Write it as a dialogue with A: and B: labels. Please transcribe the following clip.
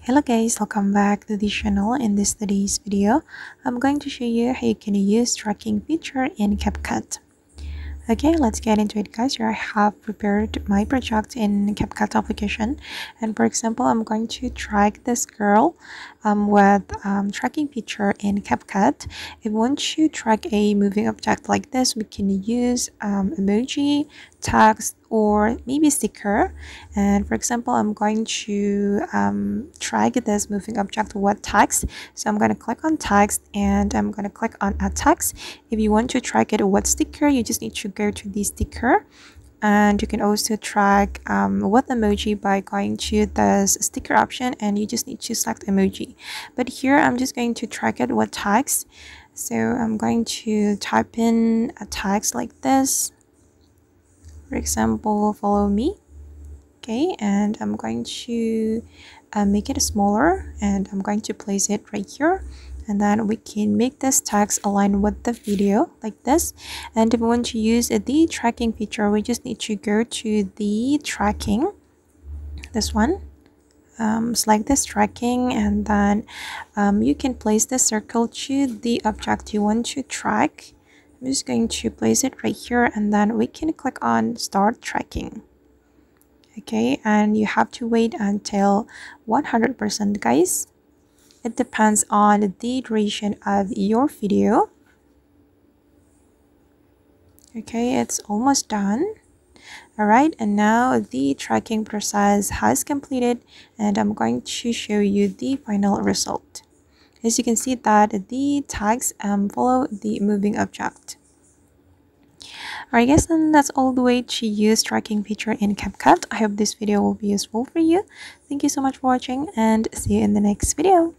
A: Hello guys, welcome back to the channel. In today's video, I'm going to show you how you can use tracking feature in CapCut. Okay, let's get into it guys. Here I have prepared my project in CapCut application, and for example I'm going to track this girl with tracking feature in CapCut. If we want to track a moving object like this, we can use emoji, text, or maybe sticker. And for example I'm going to track this moving object with text, so I'm going to click on text and I'm going to click on add text. If you want to track it with sticker, you just need to go to the sticker, and you can also track with emoji by going to the sticker option, and you just need to select emoji. But here I'm just going to track it with text, so I'm going to type in a text like this. For example, follow me. Okay, and I'm going to make it smaller, and I'm going to place it right here, and then we can make this text align with the video like this. And if we want to use the tracking feature, we just need to go to the tracking, this one, select this tracking, and then you can place the circle to the object you want to track. I'm just going to place it right here, and then we can click on start tracking. Okay, and you have to wait until 100% guys. It depends on the duration of your video. Okay, it's almost done. Alright, and now the tracking process has completed, and I'm going to show you the final result. As you can see that the tags follow the moving object. Alright guys, and that's all the way to use tracking feature in CapCut. I hope this video will be useful for you. Thank you so much for watching, and see you in the next video.